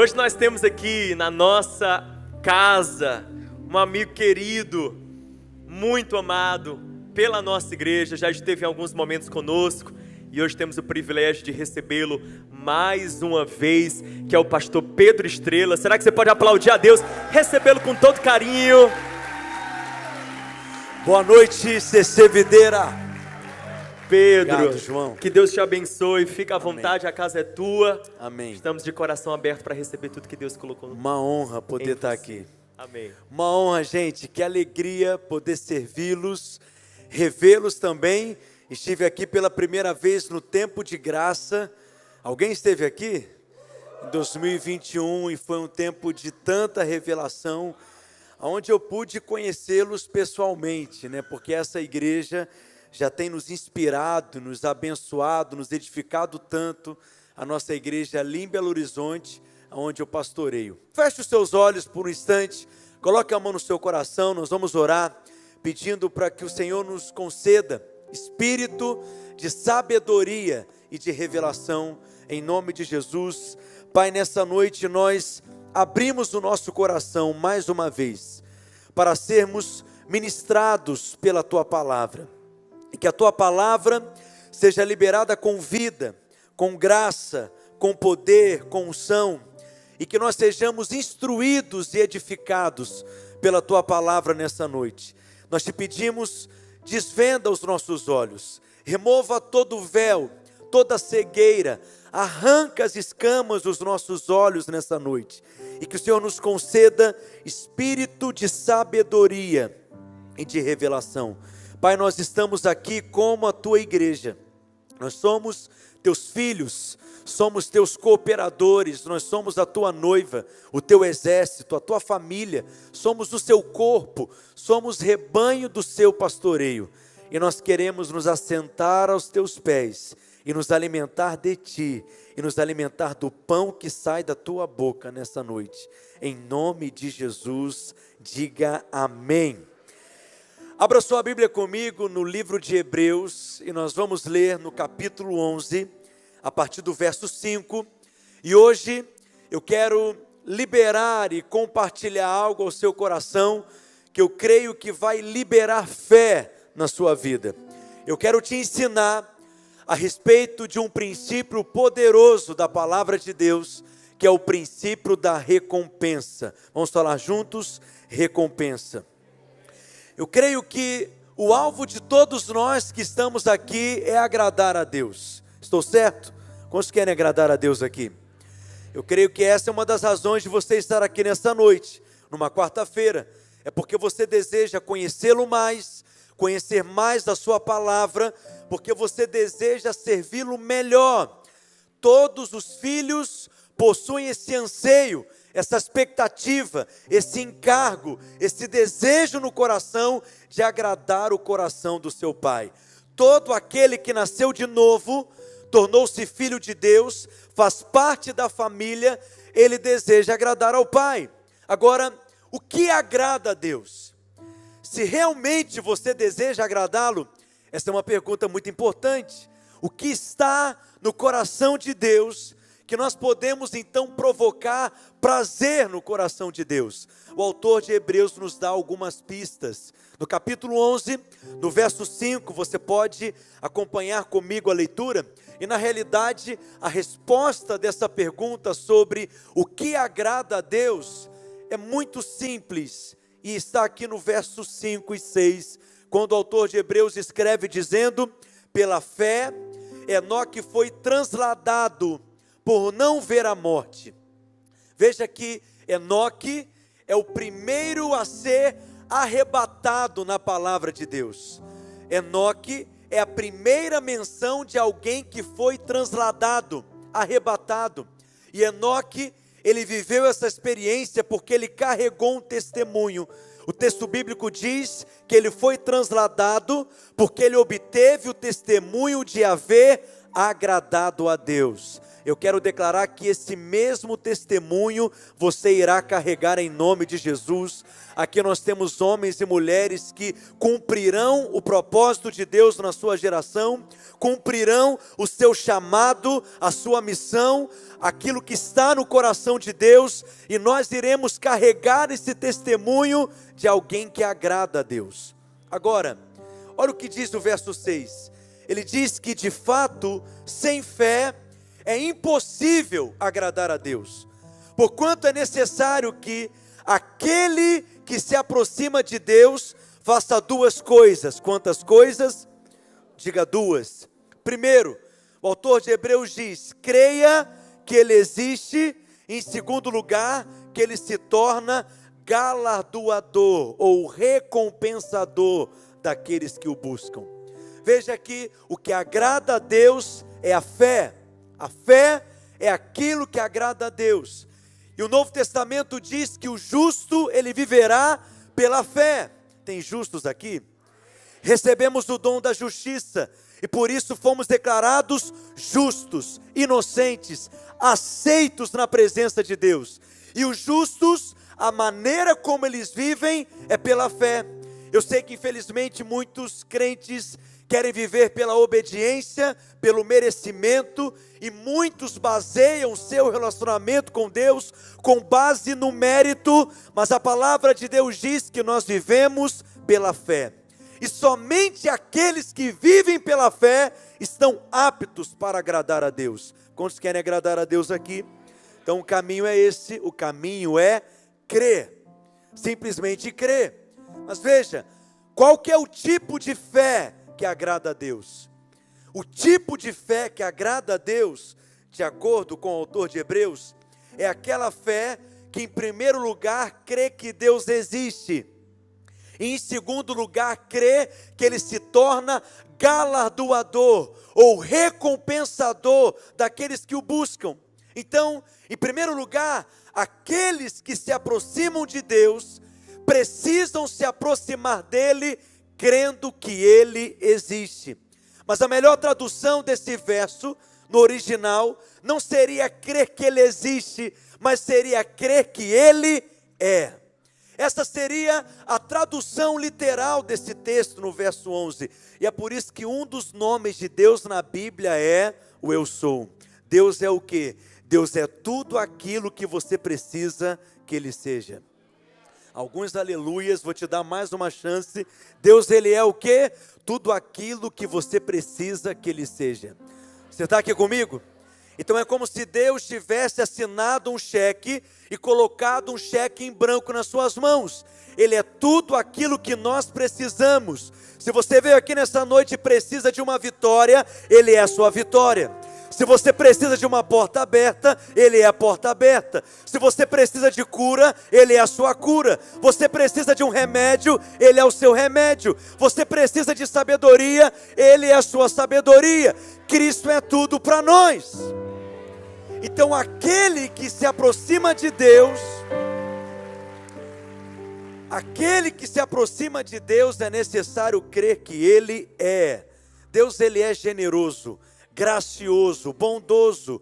Hoje nós temos aqui na nossa casa um amigo querido, muito amado pela nossa igreja, já esteve em alguns momentos conosco e hoje temos o privilégio de recebê-lo mais uma vez, que é o pastor Pedro Estrela. Será que você pode aplaudir a Deus, recebê-lo com todo carinho? Boa noite, CC Videira. Pedro, obrigado, João. Que Deus te abençoe, fica à Amém. vontade, a casa é tua. Amém. Estamos de coração aberto para receber tudo que Deus colocou no Uma honra poder em estar você. aqui. Amém. Uma honra, gente, que alegria poder servi-los, revê-los também. Estive aqui pela primeira vez no Tempo de Graça. Alguém esteve aqui? Em 2021, e foi um tempo de tanta revelação, onde eu pude conhecê-los pessoalmente, né? Porque essa igreja já tem nos inspirado, nos abençoado, nos edificado tanto, a nossa igreja ali em Belo Horizonte, onde eu pastoreio. Feche os seus olhos por um instante, coloque a mão no seu coração, nós vamos orar, pedindo para que o Senhor nos conceda espírito de sabedoria e de revelação, em nome de Jesus. Pai, nessa noite nós abrimos o nosso coração mais uma vez, para sermos ministrados pela Tua Palavra, e que a Tua Palavra seja liberada com vida, com graça, com poder, com unção, e que nós sejamos instruídos e edificados pela Tua Palavra nessa noite. Nós te pedimos, desvenda os nossos olhos, remova todo o véu, toda a cegueira, arranca as escamas dos nossos olhos nessa noite, e que o Senhor nos conceda espírito de sabedoria e de revelação. Pai, nós estamos aqui como a Tua igreja, nós somos Teus filhos, somos Teus cooperadores, nós somos a Tua noiva, o Teu exército, a Tua família, somos o Seu corpo, somos rebanho do Seu pastoreio, e nós queremos nos assentar aos Teus pés, e nos alimentar de Ti, e nos alimentar do pão que sai da Tua boca nessa noite. Em nome de Jesus, diga amém. Abra sua Bíblia comigo no livro de Hebreus, e nós vamos ler no capítulo 11, a partir do verso 5, e hoje eu quero liberar e compartilhar algo ao seu coração, que eu creio que vai liberar fé na sua vida. Eu quero te ensinar a respeito de um princípio poderoso da palavra de Deus, que é o princípio da recompensa. Vamos falar juntos? Recompensa. Eu creio que o alvo de todos nós que estamos aqui é agradar a Deus. Estou certo? Quantos querem agradar a Deus aqui? Eu creio que essa é uma das razões de você estar aqui nesta noite, numa quarta-feira. É porque você deseja conhecê-lo mais, conhecer mais da sua palavra, porque você deseja servi-lo melhor. Todos os filhos possuem esse anseio, essa expectativa, esse encargo, esse desejo no coração de agradar o coração do seu Pai. Todo aquele que nasceu de novo, tornou-se filho de Deus, faz parte da família, ele deseja agradar ao Pai. Agora, o que agrada a Deus? Se realmente você deseja agradá-lo, essa é uma pergunta muito importante. O que está no coração de Deus, que nós podemos então provocar prazer no coração de Deus? O autor de Hebreus nos dá algumas pistas. No capítulo 11, no verso 5, você pode acompanhar comigo a leitura, e na realidade a resposta dessa pergunta sobre o que agrada a Deus é muito simples, e está aqui no verso 5 e 6, quando o autor de Hebreus escreve dizendo: pela fé, Enoque foi transladado por não ver a morte. Veja que Enoque é o primeiro a ser arrebatado na palavra de Deus. Enoque é a primeira menção de alguém que foi transladado, arrebatado. E Enoque, ele viveu essa experiência porque ele carregou um testemunho. O texto bíblico diz que ele foi transladado porque ele obteve o testemunho de haver agradado a Deus. eu quero declarar que esse mesmo testemunho você irá carregar em nome de Jesus. Aqui nós temos homens e mulheres que cumprirão o propósito de Deus na sua geração, cumprirão o seu chamado, a sua missão, aquilo que está no coração de Deus, e nós iremos carregar esse testemunho de alguém que agrada a Deus. Agora, olha o que diz o verso 6. Ele diz que de fato, sem fé, é impossível agradar a Deus, porquanto é necessário que aquele que se aproxima de Deus faça duas coisas. Quantas coisas? Diga duas. Primeiro, o autor de Hebreus diz: creia que Ele existe. Em segundo lugar, que Ele se torna galardoador ou recompensador daqueles que o buscam. Veja que o que agrada a Deus é a fé. A fé é aquilo que agrada a Deus. E o Novo Testamento diz que o justo, ele viverá pela fé. Tem justos aqui? Recebemos o dom da justiça e por isso fomos declarados justos, inocentes, aceitos na presença de Deus. E os justos, a maneira como eles vivem é pela fé. Eu sei que infelizmente muitos crentes querem viver pela obediência, pelo merecimento, e muitos baseiam seu relacionamento com Deus com base no mérito, mas a palavra de Deus diz que nós vivemos pela fé. E somente aqueles que vivem pela fé estão aptos para agradar a Deus. Quantos querem agradar a Deus aqui? Então o caminho é esse, o caminho é crer, simplesmente crer. Mas veja, qual que é o tipo de fé que agrada a Deus? O tipo de fé que agrada a Deus, de acordo com o autor de Hebreus, é aquela fé que em primeiro lugar crê que Deus existe, e em segundo lugar crê que Ele se torna galardoador ou recompensador daqueles que o buscam. Então, em primeiro lugar, aqueles que se aproximam de Deus precisam se aproximar dele crendo que Ele existe. Mas a melhor tradução desse verso, no original, não seria crer que Ele existe, mas seria crer que Ele é. Essa seria a tradução literal desse texto no verso 11. E é por isso que um dos nomes de Deus na Bíblia é o Eu Sou. Deus é o quê? Deus é tudo aquilo que você precisa que Ele seja. Alguns aleluias, vou te dar mais uma chance. Deus, Ele é o quê? Tudo aquilo que você precisa que Ele seja. Você está aqui comigo? Então é como se Deus tivesse assinado um cheque e colocado um cheque em branco nas suas mãos. Ele é tudo aquilo que nós precisamos. Se você veio aqui nessa noite e precisa de uma vitória, Ele é a sua vitória. Se você precisa de uma porta aberta, Ele é a porta aberta. Se você precisa de cura, Ele é a sua cura. Você precisa de um remédio, Ele é o seu remédio. Você precisa de sabedoria, Ele é a sua sabedoria. Cristo é tudo para nós. Então aquele que se aproxima de Deus, é necessário crer que Ele é. Deus, Ele é generoso, gracioso, bondoso.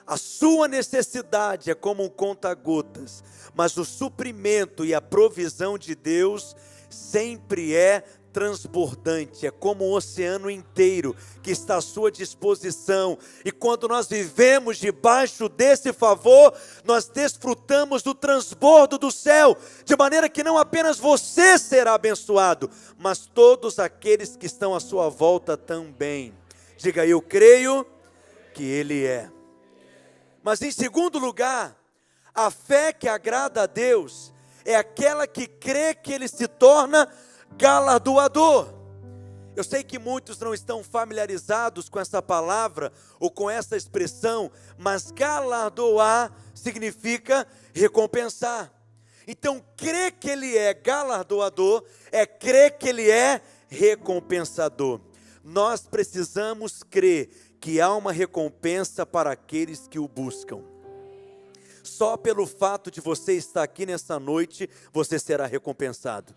A sua necessidade é como um conta-gotas, mas o suprimento e a provisão de Deus sempre é transbordante, é como um oceano inteiro que está à sua disposição. E quando nós vivemos debaixo desse favor, nós desfrutamos do transbordo do céu, de maneira que não apenas você será abençoado, mas todos aqueles que estão à sua volta também. Diga: eu creio que Ele é. Mas em segundo lugar, a fé que agrada a Deus é aquela que crê que Ele se torna galardoador. Eu sei que muitos não estão familiarizados com essa palavra ou com essa expressão, mas galardoar significa recompensar. Então, crer que Ele é galardoador é crer que Ele é recompensador. Nós precisamos crer que há uma recompensa para aqueles que o buscam. Só pelo fato de você estar aqui nessa noite, você será recompensado.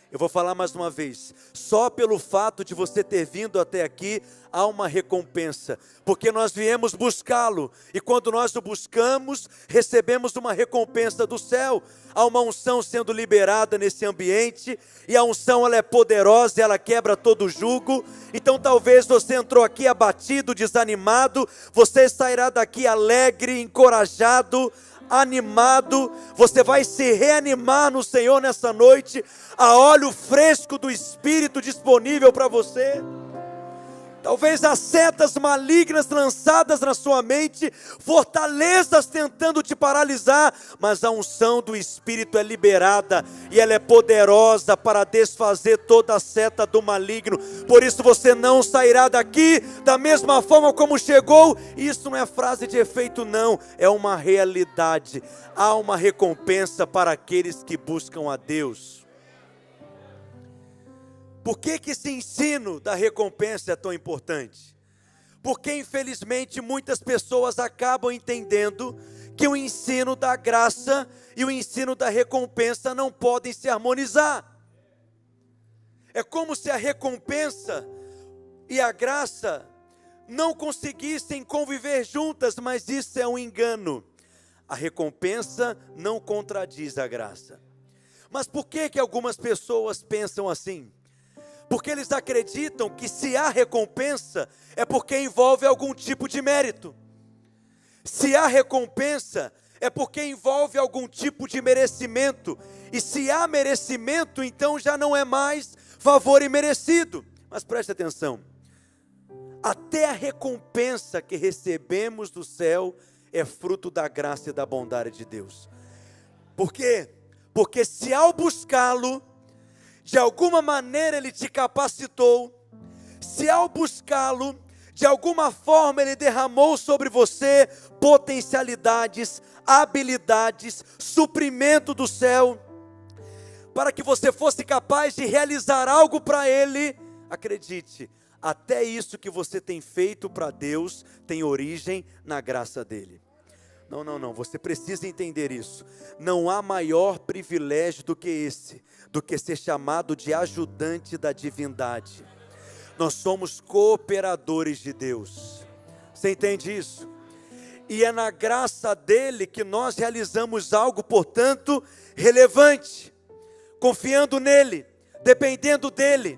Eu vou falar mais uma vez, só pelo fato de você ter vindo até aqui, há uma recompensa, porque nós viemos buscá-lo, e quando nós o buscamos, recebemos uma recompensa do céu, há uma unção sendo liberada nesse ambiente, e a unção ela é poderosa, ela quebra todo jugo. Então talvez você entrou aqui abatido, desanimado, você sairá daqui alegre, encorajado, animado, você vai se reanimar no Senhor nessa noite, a óleo fresco do Espírito disponível para você. Talvez as setas malignas lançadas na sua mente, fortalezas tentando te paralisar, mas a unção do Espírito é liberada e ela é poderosa para desfazer toda a seta do maligno. Por isso você não sairá daqui da mesma forma como chegou. Isso não é frase de efeito não, é uma realidade. Há uma recompensa para aqueles que buscam a Deus. Por que esse ensino da recompensa é tão importante? Porque infelizmente muitas pessoas acabam entendendo que o ensino da graça e o ensino da recompensa não podem se harmonizar. É como se a recompensa e a graça não conseguissem conviver juntas, mas isso é um engano. A recompensa não contradiz a graça. Mas por que algumas pessoas pensam assim? Porque eles acreditam que se há recompensa, é porque envolve algum tipo de mérito. Se há recompensa, é porque envolve algum tipo de merecimento. E se há merecimento, então já não é mais favor imerecido. Mas preste atenção, até a recompensa que recebemos do céu é fruto da graça e da bondade de Deus. Por quê? Porque se ao buscá-lo, de alguma maneira Ele te capacitou, se ao buscá-lo, de alguma forma Ele derramou sobre você potencialidades, habilidades, suprimento do céu, para que você fosse capaz de realizar algo para Ele, acredite, até isso que você tem feito para Deus tem origem na graça dEle. Não, você precisa entender isso. Não há maior privilégio do que esse, do que ser chamado de ajudante da divindade. Nós somos cooperadores de Deus. Você entende isso? E é na graça dele que nós realizamos algo, portanto, relevante, confiando nele, dependendo dele.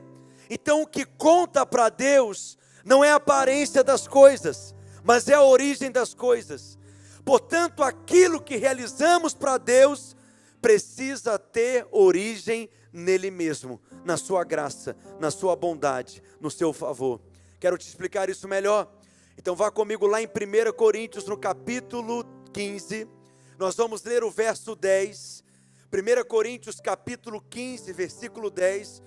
Então o que conta para Deus não é a aparência das coisas, mas é a origem das coisas. Portanto, aquilo que realizamos para Deus precisa ter origem nele mesmo, na sua graça, na sua bondade, no seu favor. Quero te explicar isso melhor. Então vá comigo lá em 1 Coríntios, no capítulo 15, nós vamos ler o verso 10, 1 Coríntios capítulo 15, versículo 10,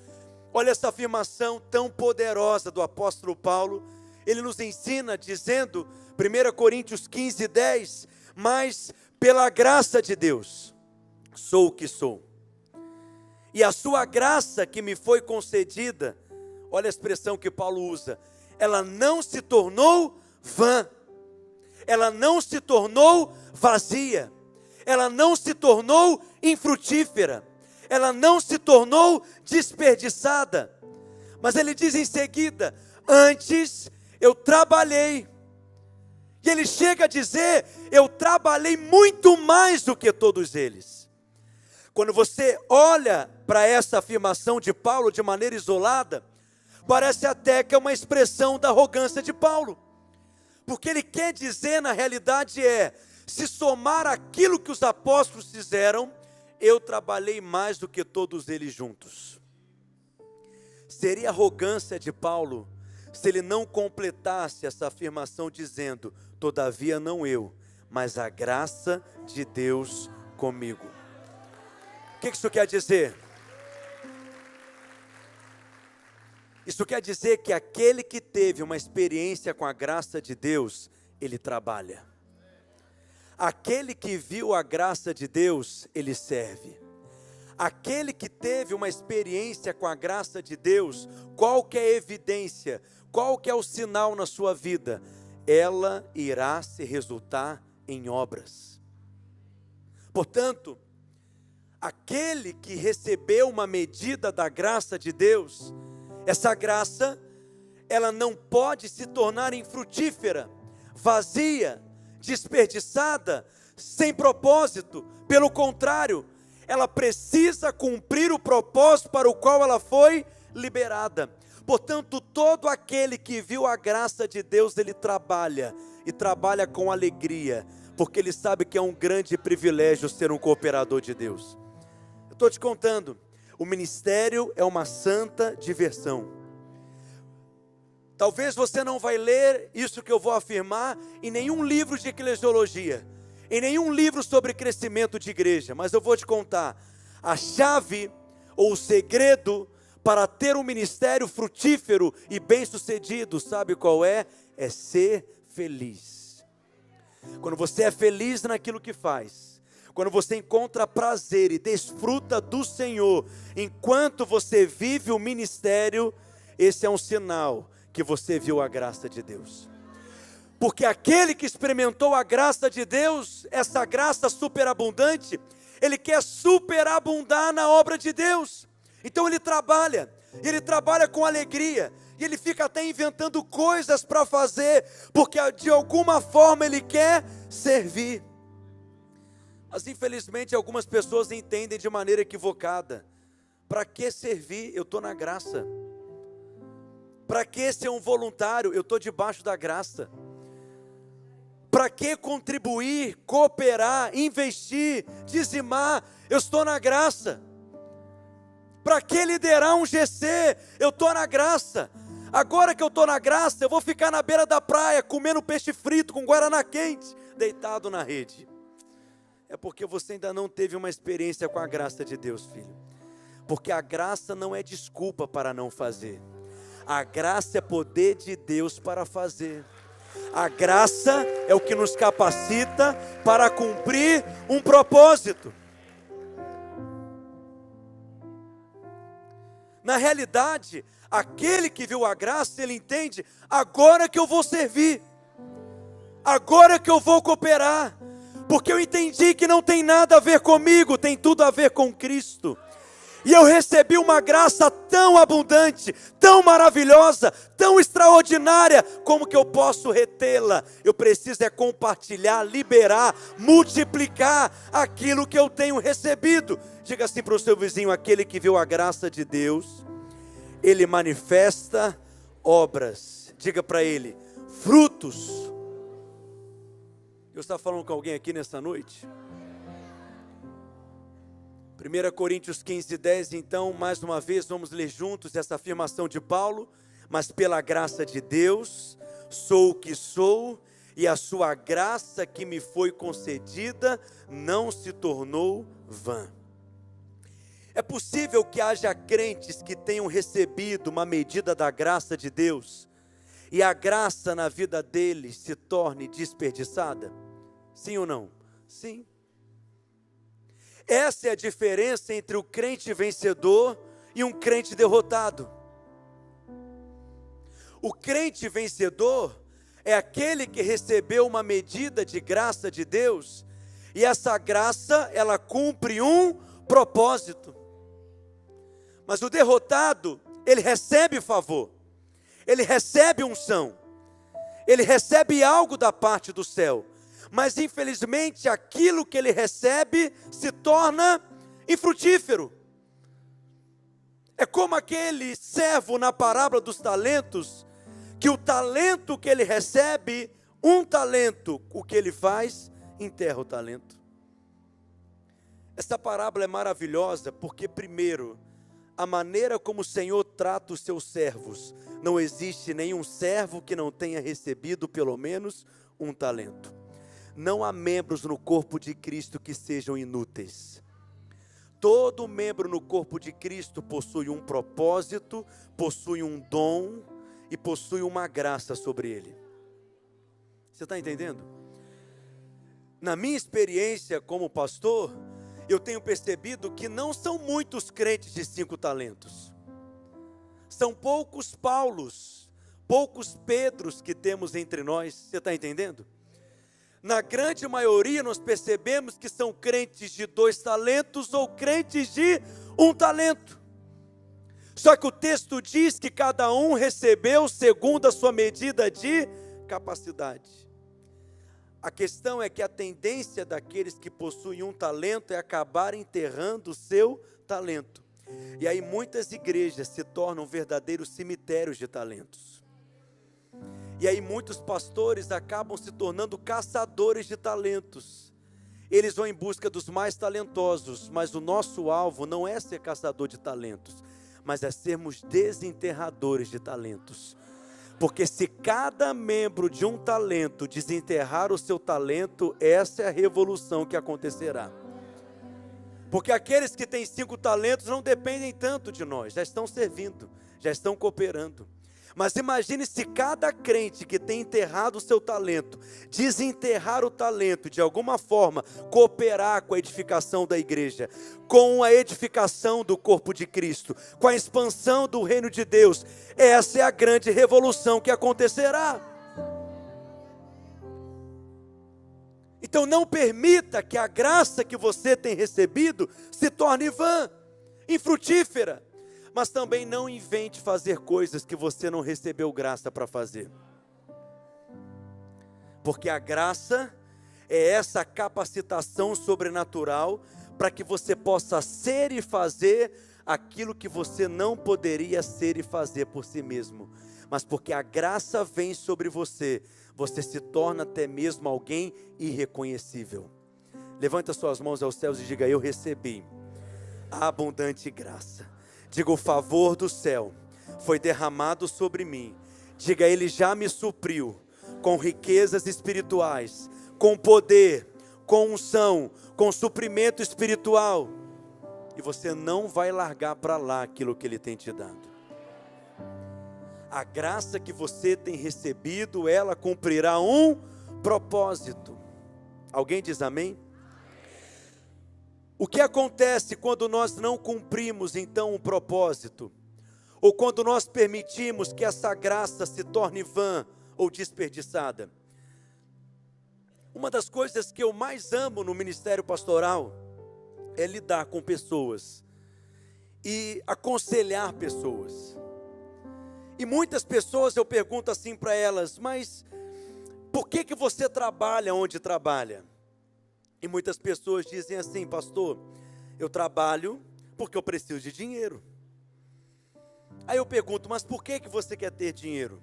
olha essa afirmação tão poderosa do apóstolo Paulo. Ele nos ensina dizendo, 1 Coríntios 15, 10, mas pela graça de Deus, sou o que sou, e a sua graça que me foi concedida, olha a expressão que Paulo usa, ela não se tornou vã, ela não se tornou vazia, ela não se tornou infrutífera, ela não se tornou desperdiçada, mas ele diz em seguida, antes eu trabalhei, e ele chega a dizer, eu trabalhei muito mais do que todos eles. Quando você olha para essa afirmação de Paulo de maneira isolada, parece até que é uma expressão da arrogância de Paulo. Porque ele quer dizer na realidade se somar aquilo que os apóstolos fizeram, eu trabalhei mais do que todos eles juntos. Seria arrogância de Paulo se ele não completasse essa afirmação dizendo, todavia não eu, mas a graça de Deus comigo. O que isso quer dizer? Isso quer dizer que aquele que teve uma experiência com a graça de Deus, ele trabalha. Aquele que viu a graça de Deus, ele serve. Aquele que teve uma experiência com a graça de Deus, qual que é a evidência, qual que é o sinal na sua vida? Ela irá se resultar em obras. Portanto, aquele que recebeu uma medida da graça de Deus, essa graça, ela não pode se tornar infrutífera, vazia, desperdiçada, sem propósito. Pelo contrário, ela precisa cumprir o propósito para o qual ela foi liberada. Portanto, todo aquele que viu a graça de Deus, ele trabalha, e trabalha com alegria, porque ele sabe que é um grande privilégio ser um cooperador de Deus. Eu estou te contando, o ministério é uma santa diversão. Talvez você não vai ler isso que eu vou afirmar em nenhum livro de eclesiologia, em nenhum livro sobre crescimento de igreja, mas eu vou te contar, a chave ou o segredo para ter um ministério frutífero e bem-sucedido, sabe qual é? É ser feliz. Quando você é feliz naquilo que faz, quando você encontra prazer e desfruta do Senhor, enquanto você vive o ministério, esse é um sinal que você viu a graça de Deus. Porque aquele que experimentou a graça de Deus, essa graça superabundante, ele quer superabundar na obra de Deus. Então ele trabalha com alegria, e ele fica até inventando coisas para fazer, porque de alguma forma ele quer servir. Mas infelizmente algumas pessoas entendem de maneira equivocada. Para que servir? Eu estou na graça. Para que ser um voluntário? Eu estou debaixo da graça. Para que contribuir, cooperar, investir, dizimar? Eu estou na graça. Para que liderar um GC? Eu estou na graça. Agora que eu estou na graça, eu vou ficar na beira da praia, comendo peixe frito com guaraná quente, deitado na rede. É porque você ainda não teve uma experiência com a graça de Deus, filho. Porque a graça não é desculpa para não fazer. A graça é poder de Deus para fazer. A graça é o que nos capacita para cumprir um propósito. Na realidade, aquele que viu a graça, ele entende, agora que eu vou servir, agora que eu vou cooperar, porque eu entendi que não tem nada a ver comigo, tem tudo a ver com Cristo. E eu recebi uma graça tão abundante, tão maravilhosa, tão extraordinária, como que eu posso retê-la? Eu preciso é compartilhar, liberar, multiplicar aquilo que eu tenho recebido. Diga assim para o seu vizinho, aquele que viu a graça de Deus, ele manifesta obras. Diga para ele, frutos. Deus está falando com alguém aqui nessa noite? 1 Coríntios 15:10, então, mais uma vez, vamos ler juntos essa afirmação de Paulo. Mas pela graça de Deus, sou o que sou, e a sua graça que me foi concedida, não se tornou vã. É possível que haja crentes que tenham recebido uma medida da graça de Deus, e a graça na vida deles se torne desperdiçada? Sim ou não? Sim. Essa é a diferença entre o crente vencedor e um crente derrotado. O crente vencedor é aquele que recebeu uma medida de graça de Deus, e essa graça, ela cumpre um propósito. Mas o derrotado, ele recebe favor, ele recebe unção, ele recebe algo da parte do céu, mas infelizmente aquilo que ele recebe se torna infrutífero. É como aquele servo na parábola dos talentos, que o talento que ele recebe, um talento, o que ele faz, enterra o talento. Essa parábola é maravilhosa porque, primeiro, a maneira como o Senhor trata os seus servos, não existe nenhum servo que não tenha recebido pelo menos um talento. Não há membros no corpo de Cristo que sejam inúteis. Todo membro no corpo de Cristo possui um propósito, possui um dom e possui uma graça sobre ele. Você está entendendo? Na minha experiência como pastor, eu tenho percebido que não são muitos crentes de 5 talentos. São poucos Paulos, poucos Pedros que temos entre nós. Você está entendendo? Na grande maioria nós percebemos que são crentes de 2 talentos ou crentes de 1 talento. Só que o texto diz que cada um recebeu segundo a sua medida de capacidade. A questão é que a tendência daqueles que possuem 1 talento é acabar enterrando o seu talento. E aí muitas igrejas se tornam verdadeiros cemitérios de talentos. E aí muitos pastores acabam se tornando caçadores de talentos. Eles vão em busca dos mais talentosos, mas o nosso alvo não é ser caçador de talentos, mas é sermos desenterradores de talentos. Porque se cada membro de 1 talento desenterrar o seu talento, essa é a revolução que acontecerá. Porque aqueles que têm 5 talentos não dependem tanto de nós, já estão servindo, já estão cooperando. Mas imagine se cada crente que tem enterrado o seu talento, desenterrar o talento, de alguma forma, cooperar com a edificação da igreja, com a edificação do corpo de Cristo, com a expansão do reino de Deus. Essa é a grande revolução que acontecerá. Então não permita que a graça que você tem recebido se torne vã, infrutífera. Mas também não invente fazer coisas que você não recebeu graça para fazer. Porque a graça é essa capacitação sobrenatural para que você possa ser e fazer aquilo que você não poderia ser e fazer por si mesmo. Mas porque a graça vem sobre você, você se torna até mesmo alguém irreconhecível. Levanta suas mãos aos céus e diga: eu recebi a abundante graça. Diga: o favor do céu foi derramado sobre mim. Diga: ele já me supriu com riquezas espirituais, com poder, com unção, com suprimento espiritual. E você não vai largar para lá aquilo que ele tem te dado. A graça que você tem recebido, ela cumprirá um propósito. Alguém diz amém? O que acontece quando nós não cumprimos então um propósito? Ou quando nós permitimos que essa graça se torne vã ou desperdiçada? Uma das coisas que eu mais amo no ministério pastoral é lidar com pessoas e aconselhar pessoas. E muitas pessoas eu pergunto assim para elas: mas por que você trabalha onde trabalha? E muitas pessoas dizem assim: pastor, eu trabalho porque eu preciso de dinheiro. Aí eu pergunto: mas por que você quer ter dinheiro?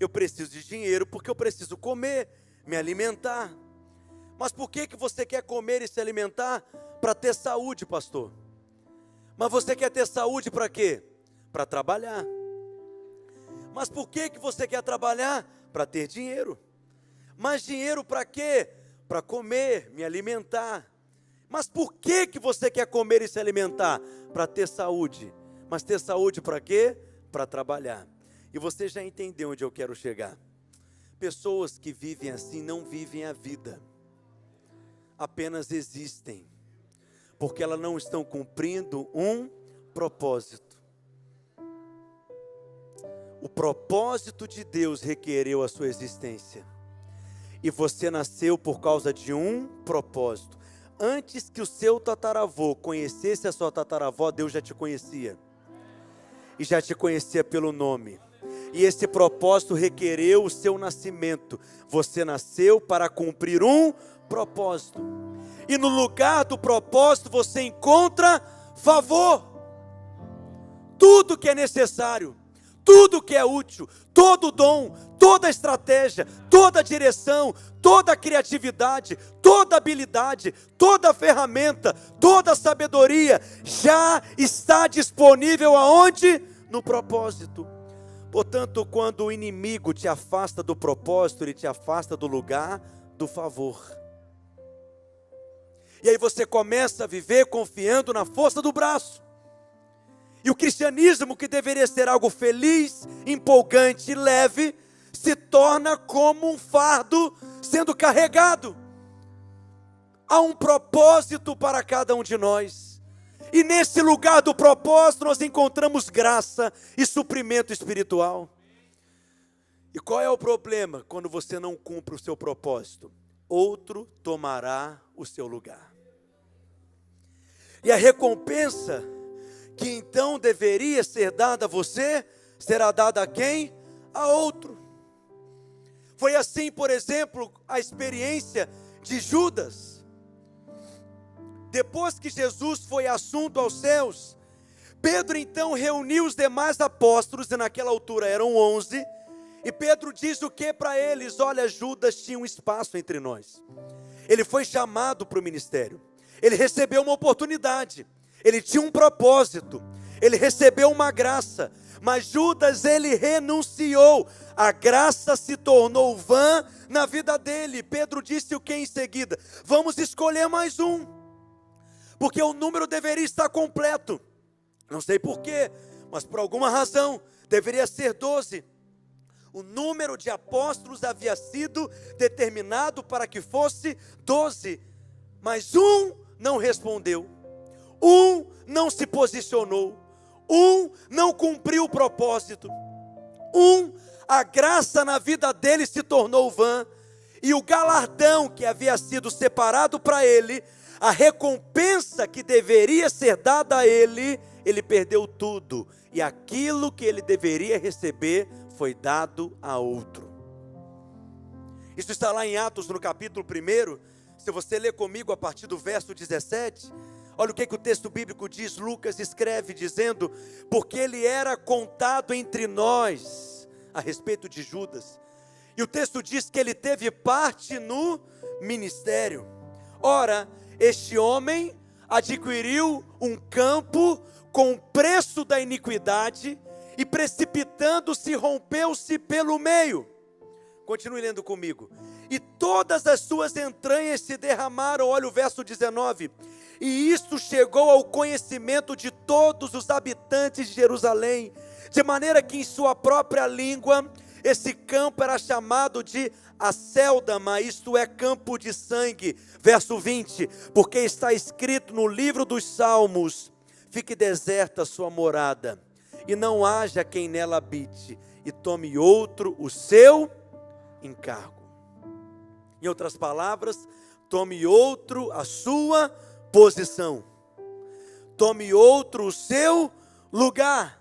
Eu preciso de dinheiro porque eu preciso comer, me alimentar. Mas por que você quer comer e se alimentar? Para ter saúde, pastor. Mas você quer ter saúde para quê? Para trabalhar. Mas por que você quer trabalhar? Para ter dinheiro. Mas dinheiro para quê? Para comer, me alimentar. Mas por que você quer comer e se alimentar? Para ter saúde. Mas ter saúde para quê? Para trabalhar. E você já entendeu onde eu quero chegar. Pessoas que vivem assim não vivem a vida, apenas existem, porque elas não estão cumprindo um propósito. O propósito de Deus requereu a sua existência. E você nasceu por causa de um propósito. Antes que o seu tataravô conhecesse a sua tataravó, Deus já te conhecia. E já te conhecia pelo nome. E esse propósito requereu o seu nascimento. Você nasceu para cumprir um propósito. E no lugar do propósito você encontra favor. Tudo que é necessário, tudo que é útil, todo dom, toda estratégia, toda direção, toda criatividade, toda habilidade, toda ferramenta, toda sabedoria já está disponível aonde? No propósito. Portanto, quando o inimigo te afasta do propósito, ele te afasta do lugar do favor. E aí você começa a viver confiando na força do braço. E o cristianismo, que deveria ser algo feliz, empolgante e leve, se torna como um fardo sendo carregado. Há um propósito para cada um de nós. E nesse lugar do propósito nós encontramos graça e suprimento espiritual. E qual é o problema quando você não cumpre o seu propósito? outro tomará o seu lugar. E a recompensa que então deveria ser dada a você, será dada a quem? A outro. Foi assim, por exemplo, a experiência de Judas. Depois que Jesus foi assunto aos céus, Pedro então reuniu os demais apóstolos, e naquela altura eram 11, e Pedro diz o que para eles? Olha, Judas tinha um espaço entre nós. Ele foi chamado para o ministério. Ele recebeu uma oportunidade. Ele tinha um propósito. Ele recebeu uma graça. Mas Judas, ele renunciou. A graça se tornou vã na vida dele. Pedro disse o que em seguida? Vamos escolher mais um, porque o número deveria estar completo. Não sei porquê, mas por alguma razão deveria ser 12. O número de apóstolos havia sido determinado para que fosse 12. Mas um não respondeu. Um não se posicionou. Um não cumpriu o propósito. A graça na vida dele se tornou vã. E o galardão que havia sido separado para ele, a recompensa que deveria ser dada a ele, ele perdeu tudo. E aquilo que ele deveria receber foi dado a outro. Isso está lá em Atos, no capítulo 1. Se você ler comigo a partir do verso 17, olha o que o texto bíblico diz. Lucas escreve dizendo: porque ele era contado entre nós, a respeito de Judas. E o texto diz que ele teve parte no ministério. Ora, este homem adquiriu um campo com o preço da iniquidade, e precipitando-se, rompeu-se pelo meio. Continue lendo comigo. E todas as suas entranhas se derramaram, olha o verso 19. E isto chegou ao conhecimento de todos os habitantes de Jerusalém, de maneira que em sua própria língua, esse campo era chamado de Acéldama, isto é, campo de sangue. Verso 20, porque está escrito no livro dos Salmos: fique deserta a sua morada, e não haja quem nela habite, e tome outro o seu encargo. Em outras palavras, tome outro a sua posição, tome outro o seu lugar.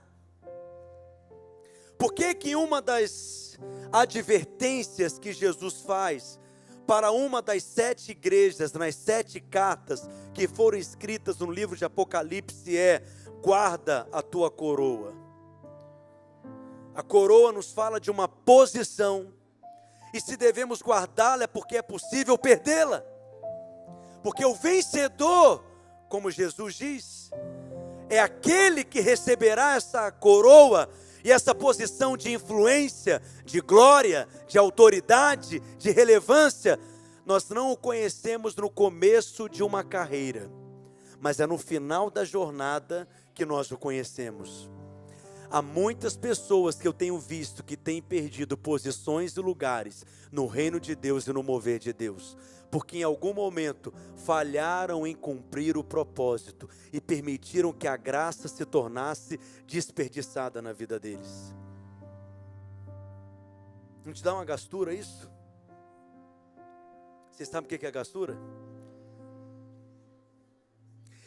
Por que que uma das advertências que Jesus faz para uma das 7 igrejas, nas 7 cartas que foram escritas no livro de Apocalipse é: guarda a tua coroa? A coroa nos fala de uma posição, e se devemos guardá-la é porque é possível perdê-la. Porque o vencedor, como Jesus diz, é aquele que receberá essa coroa e essa posição de influência, de glória, de autoridade, de relevância. Nós não o conhecemos no começo de uma carreira, mas é no final da jornada que nós o conhecemos. Há muitas pessoas que eu tenho visto que têm perdido posições e lugares no reino de Deus e no mover de Deus, porque em algum momento falharam em cumprir o propósito e permitiram que a graça se tornasse desperdiçada na vida deles. Não te dá uma gastura isso? Vocês sabem o que é gastura?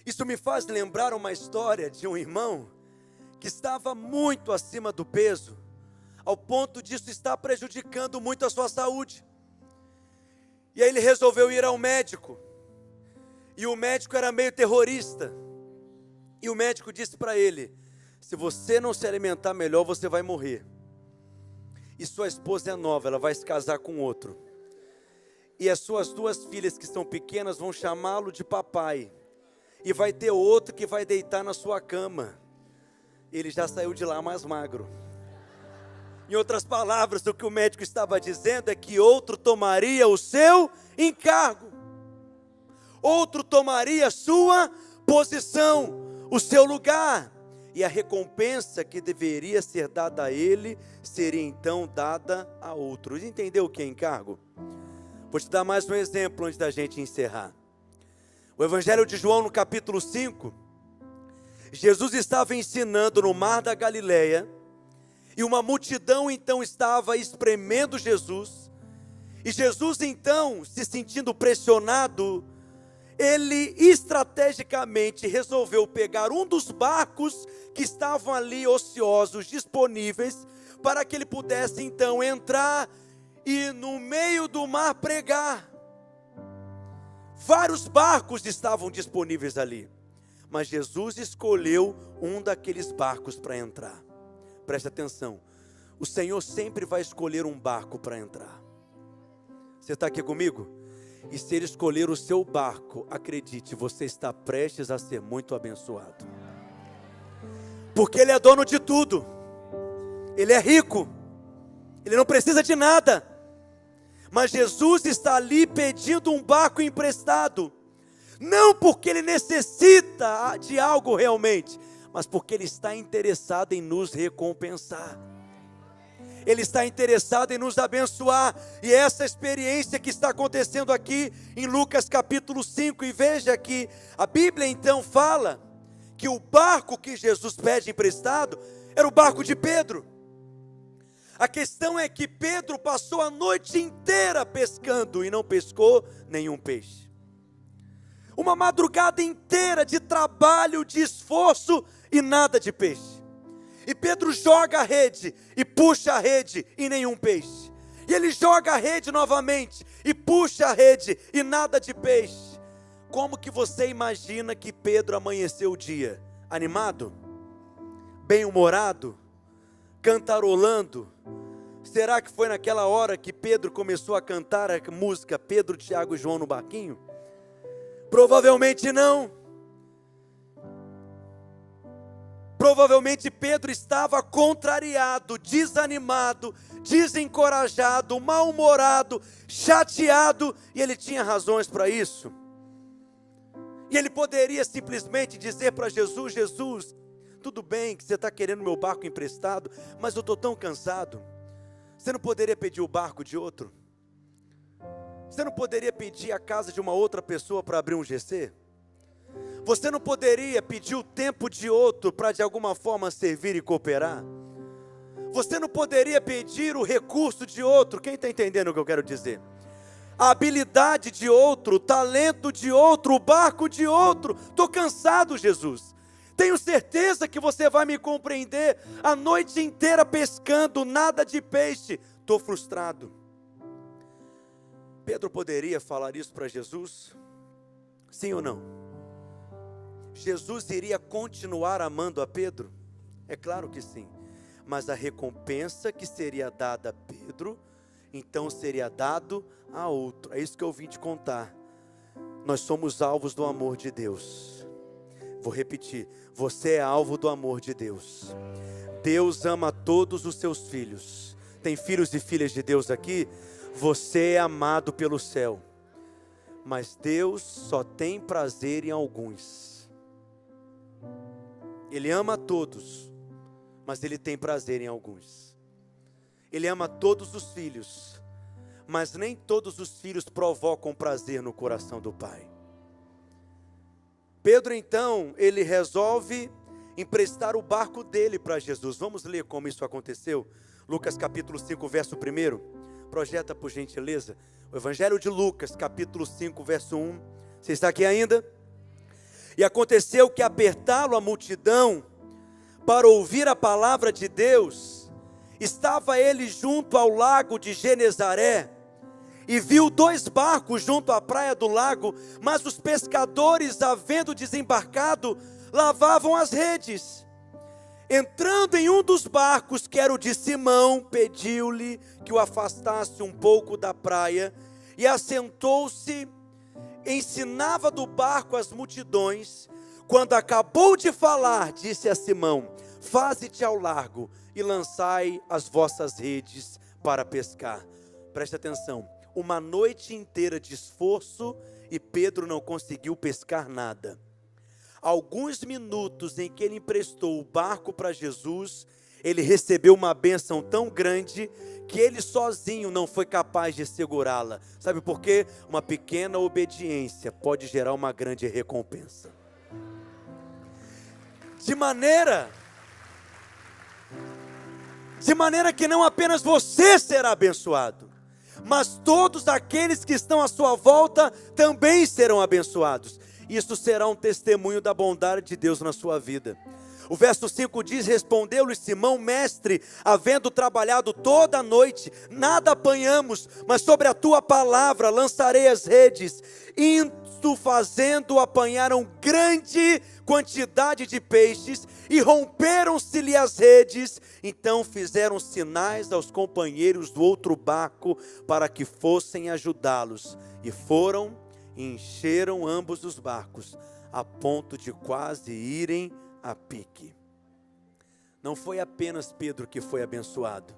Isso me faz lembrar uma história de um irmão que estava muito acima do peso, ao ponto disso estar prejudicando muito a sua saúde. E aí ele resolveu ir ao médico, e o médico era meio terrorista, e o médico disse para ele: se você não se alimentar melhor, você vai morrer. E sua esposa é nova, ela vai se casar com outro, e as suas 2 filhas que são pequenas vão chamá-lo de papai, e vai ter outro que vai deitar na sua cama. Ele já saiu de lá mais magro. Em outras palavras, o que o médico estava dizendo é que outro tomaria o seu encargo, outro tomaria a sua posição, o seu lugar, e a recompensa que deveria ser dada a ele, seria então dada a outros. Entendeu o que é encargo? Vou te dar mais um exemplo antes da gente encerrar. O Evangelho de João, no capítulo 5, Jesus estava ensinando no mar da Galileia, e uma multidão então estava espremendo Jesus, E Jesus então, se sentindo pressionado, ele estrategicamente resolveu pegar um dos barcos que estavam ali ociosos, disponíveis, para que ele pudesse então entrar e no meio do mar pregar. Vários barcos estavam disponíveis ali, mas Jesus escolheu um daqueles barcos para entrar. Preste atenção, o Senhor sempre vai escolher um barco para entrar. Você está aqui comigo? E se Ele escolher o seu barco, acredite, você está prestes a ser muito abençoado. Porque Ele é dono de tudo. Ele é rico. Ele não precisa de nada. Mas Jesus está ali pedindo um barco emprestado. Não porque Ele necessita de algo realmente, mas porque Ele está interessado em nos recompensar. Ele está interessado em nos abençoar. E essa experiência que está acontecendo aqui em Lucas capítulo 5. E veja que a Bíblia então fala que o barco que Jesus pede emprestado era o barco de Pedro. A questão é que Pedro passou a noite inteira pescando e não pescou nenhum peixe. Uma madrugada inteira de trabalho, de esforço e nada de peixe. E Pedro joga a rede e puxa a rede e nenhum peixe. E ele joga a rede novamente e puxa a rede e nada de peixe. Como que você imagina que Pedro amanheceu o dia? Animado? Bem-humorado? Cantarolando? Será que foi naquela hora que Pedro começou a cantar a música Pedro, Tiago e João no barquinho? Provavelmente não. Provavelmente Pedro estava contrariado, desanimado, desencorajado, mal-humorado, chateado, e ele tinha razões para isso. E ele poderia simplesmente dizer para Jesus: Jesus, tudo bem que você está querendo meu barco emprestado, mas eu estou tão cansado. Você não poderia pedir o barco de outro? Você não poderia pedir a casa de uma outra pessoa para abrir um GC? Você não poderia pedir o tempo de outro para de alguma forma servir e cooperar? Você não poderia pedir o recurso de outro? Quem está entendendo o que eu quero dizer? A habilidade de outro, o talento de outro, o barco de outro. Estou cansado, Jesus. Tenho certeza que você vai me compreender. A noite inteira pescando, nada de peixe. Estou frustrado. Pedro poderia falar isso para Jesus? Sim ou não? Jesus iria continuar amando a Pedro? É claro que sim. Mas a recompensa que seria dada a Pedro, então seria dado a outro. É isso que eu vim te contar. Nós somos alvos do amor de Deus. Vou repetir. Você é alvo do amor de Deus. Deus ama todos os seus filhos. Tem filhos e filhas de Deus aqui? Você é amado pelo céu. Mas Deus só tem prazer em alguns. Ele ama a todos, mas Ele tem prazer em alguns. Ele ama todos os filhos, mas nem todos os filhos provocam prazer no coração do Pai. Pedro então, ele resolve emprestar o barco dele para Jesus. Vamos ler como isso aconteceu? Lucas capítulo 5, verso 1. Projeta por gentileza. O Evangelho de Lucas capítulo 5, verso 1. Você está aqui ainda? E aconteceu que, apertá-lo a multidão para ouvir a palavra de Deus, estava ele junto ao lago de Genezaré, e viu 2 barcos junto à praia do lago, mas os pescadores, havendo desembarcado, lavavam as redes. Entrando em um dos barcos, que era o de Simão, pediu-lhe que o afastasse um pouco da praia, e assentou-se, ensinava do barco as multidões. Quando acabou de falar, disse a Simão: faze-te ao largo e lançai as vossas redes para pescar. Preste atenção, uma noite inteira de esforço e Pedro não conseguiu pescar nada. Alguns minutos em que ele emprestou o barco para Jesus, ele recebeu uma bênção tão grande que ele sozinho não foi capaz de segurá-la. Sabe por quê? Uma pequena obediência pode gerar uma grande recompensa. De maneira que não apenas você será abençoado, mas todos aqueles que estão à sua volta também serão abençoados. Isso será um testemunho da bondade de Deus na sua vida. O verso 5 diz: respondeu-lhe Simão: mestre, havendo trabalhado toda a noite, nada apanhamos, mas sobre a tua palavra lançarei as redes. Indo fazendo, apanharam grande quantidade de peixes, e romperam-se-lhe as redes. Então fizeram sinais aos companheiros do outro barco, para que fossem ajudá-los, e foram e encheram ambos os barcos, a ponto de quase irem a pique. Não foi apenas Pedro que foi abençoado,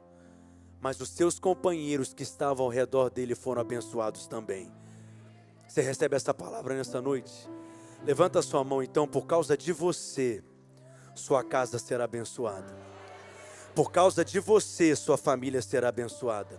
mas os seus companheiros que estavam ao redor dele foram abençoados também. Você recebe essa palavra nessa noite? Levanta sua mão então. Por causa de você, sua casa será abençoada. Por causa de você, sua família será abençoada.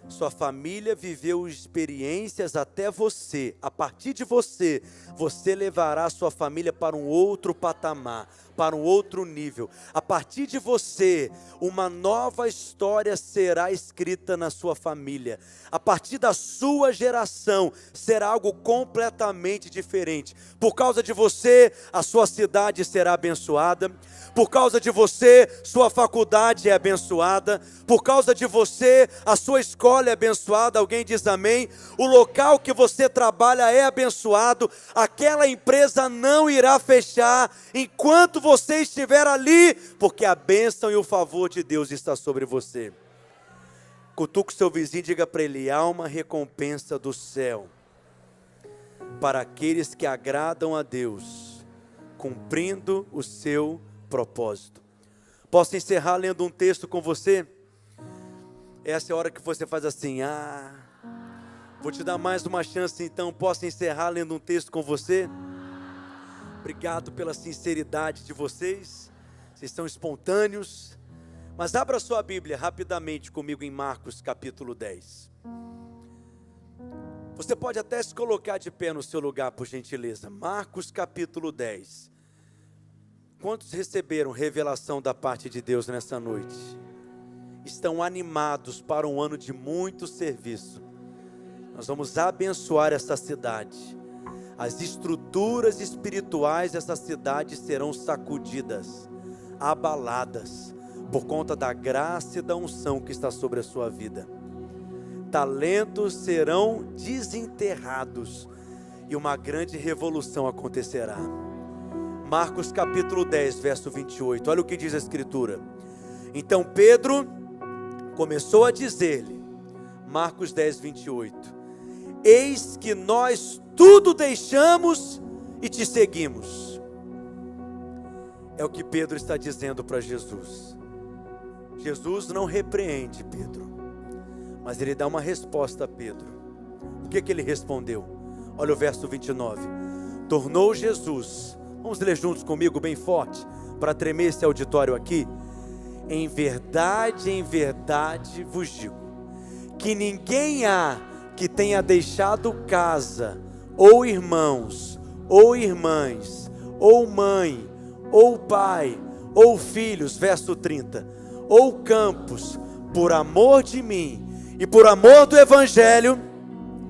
Sua família viveu experiências até você. A partir de você, você levará a sua família para um outro patamar, para um outro nível. A partir de você, uma nova história será escrita na sua família. A partir da sua geração, será algo completamente diferente. Por causa de você, a sua cidade será abençoada. Por causa de você, sua faculdade é abençoada. Por causa de você, a sua escola é abençoada. Alguém diz amém? O local que você trabalha é abençoado. Aquela empresa não irá fechar enquanto você estiver ali, porque a bênção e o favor de Deus está sobre você. Cutuca o seu vizinho e diga para ele: há uma recompensa do céu para aqueles que agradam a Deus, cumprindo o seu propósito. Posso encerrar lendo um texto com você? Essa é a hora que você faz assim: vou te dar mais uma chance então. Posso encerrar lendo um texto com você? Obrigado pela sinceridade de vocês. Vocês são espontâneos. Mas abra sua Bíblia rapidamente comigo em Marcos capítulo 10. Você pode até se colocar de pé no seu lugar, por gentileza. Marcos capítulo 10. Quantos receberam revelação da parte de Deus nessa noite? Estão animados para um ano de muito serviço. Nós vamos abençoar essa cidade. As estruturas espirituais dessa cidade serão sacudidas, abaladas, por conta da graça e da unção que está sobre a sua vida. Talentos serão desenterrados e uma grande revolução acontecerá. Marcos capítulo 10, verso 28, olha o que diz a Escritura. Então Pedro começou a dizer-lhe, Marcos 10, 28, eis que nós tudo deixamos e te seguimos. É o que Pedro está dizendo para Jesus. Jesus não repreende Pedro, mas ele dá uma resposta a Pedro. O que ele respondeu? Olha o verso 29. Tornou Jesus, vamos ler juntos comigo bem forte, para tremer esse auditório aqui. Em verdade vos digo, que ninguém há que tenha deixado casa, ou irmãos, ou irmãs, ou mãe, ou pai, ou filhos, verso 30, ou campos, por amor de mim, e por amor do Evangelho,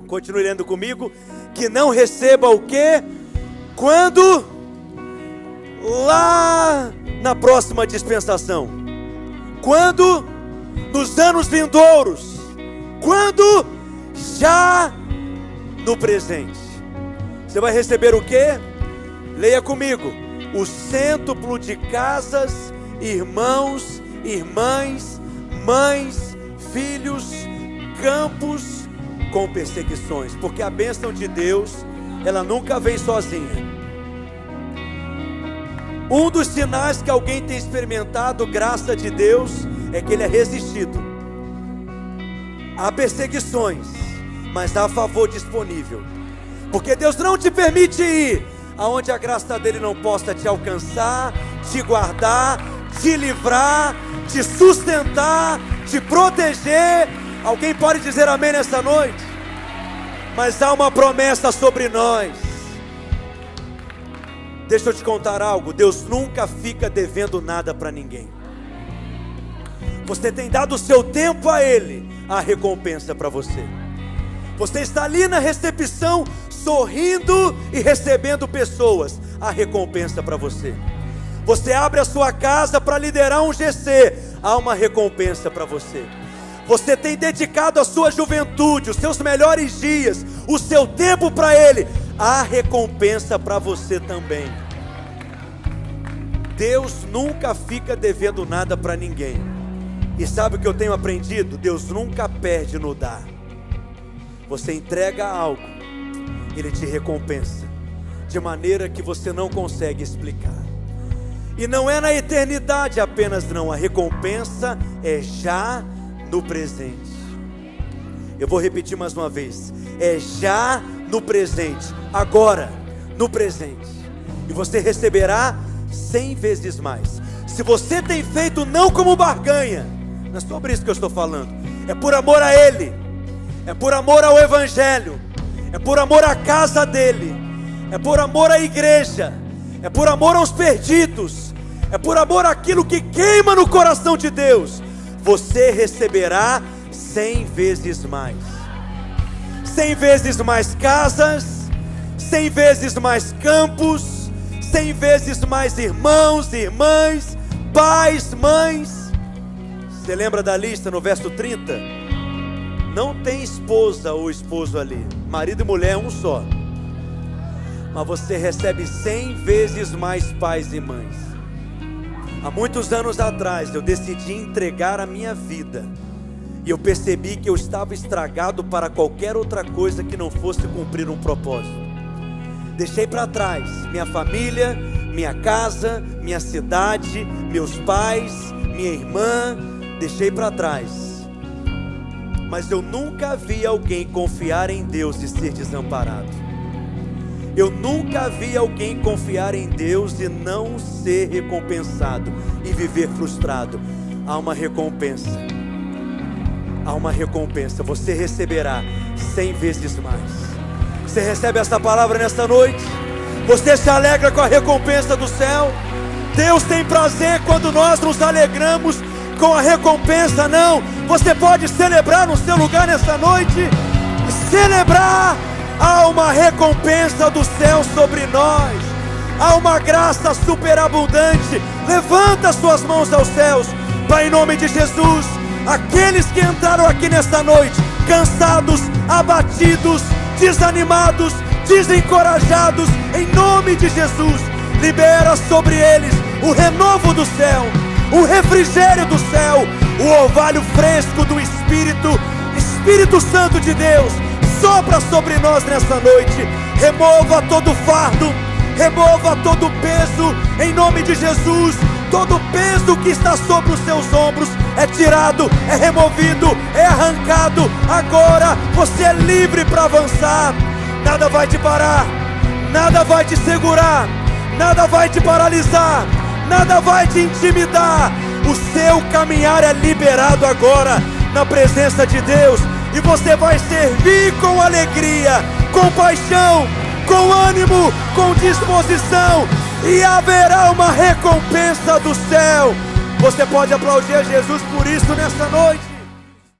continue lendo comigo, que não receba o quê? Quando? Lá na próxima dispensação. Quando? Nos anos vindouros. Quando? Já no presente. Você vai receber o quê? Leia comigo. O cêntuplo de casas, irmãos, irmãs, mães, filhos, campos com perseguições. Porque a bênção de Deus, ela nunca vem sozinha. Um dos sinais que alguém tem experimentado graça de Deus é que ele é resistido. Há perseguições, mas há favor disponível. Porque Deus não te permite ir aonde a graça dele não possa te alcançar, te guardar, te livrar, te sustentar, te proteger. Alguém pode dizer amém nessa noite? Mas há uma promessa sobre nós. Deixa eu te contar algo. Deus nunca fica devendo nada para ninguém. Você tem dado o seu tempo a Ele, há recompensa para você. Você está ali na recepção, sorrindo e recebendo pessoas, há recompensa para você. Você abre a sua casa para liderar um GC, há uma recompensa para você. Você tem dedicado a sua juventude, os seus melhores dias, o seu tempo para Ele, há recompensa para você também. Deus nunca fica devendo nada para ninguém. E sabe o que eu tenho aprendido? Deus nunca perde no dar. Você entrega algo, Ele te recompensa de maneira que você não consegue explicar. E não é na eternidade apenas não, a recompensa é já no presente. Eu vou repetir mais uma vez, é já no presente, agora, no presente. E você receberá 100 vezes mais. Se você tem feito não como barganha, não é sobre isso que eu estou falando, é por amor a Ele, é por amor ao Evangelho, é por amor à casa dEle, é por amor à igreja, é por amor aos perdidos, é por amor àquilo que queima no coração de Deus. Você receberá 100 vezes mais. 100 vezes mais casas, 100 vezes mais campos, 100 vezes mais irmãos, irmãs, pais, mães. Você lembra da lista no verso 30? Não tem esposa ou esposo ali, marido e mulher é um só. Mas você recebe 100 vezes mais pais e mães. Há muitos anos atrás eu decidi entregar a minha vida. E eu percebi que eu estava estragado para qualquer outra coisa que não fosse cumprir um propósito. Deixei para trás minha família, minha casa, minha cidade, meus pais, minha irmã. Deixei para trás. Mas eu nunca vi alguém confiar em Deus e ser desamparado. Eu nunca vi alguém confiar em Deus e não ser recompensado e viver frustrado. Há uma recompensa. Há uma recompensa. Você receberá 100 vezes mais. Você recebe essa palavra nesta noite? Você se alegra com a recompensa do céu? Deus tem prazer quando nós nos alegramos com a recompensa, não? Você pode celebrar no seu lugar nessa noite e celebrar. Há uma recompensa do céu sobre nós. Há uma graça superabundante. Levanta suas mãos aos céus. Pai, em nome de Jesus, aqueles que entraram aqui nesta noite cansados, abatidos, desanimados, desencorajados, em nome de Jesus, libera sobre eles o renovo do céu, o refrigério do céu, o orvalho fresco do Espírito Santo de Deus. Sopra sobre nós nessa noite. Remova todo fardo, remova todo peso, em nome de Jesus. Todo peso que está sobre os seus ombros é tirado, é removido, é arrancado. Agora você é livre para avançar. Nada vai te parar, nada vai te segurar, nada vai te paralisar, nada vai te intimidar. O seu caminhar é liberado agora na presença de Deus. E você vai servir com alegria, com paixão, com ânimo, com disposição. E haverá uma recompensa do céu. Você pode aplaudir a Jesus por isso nessa noite.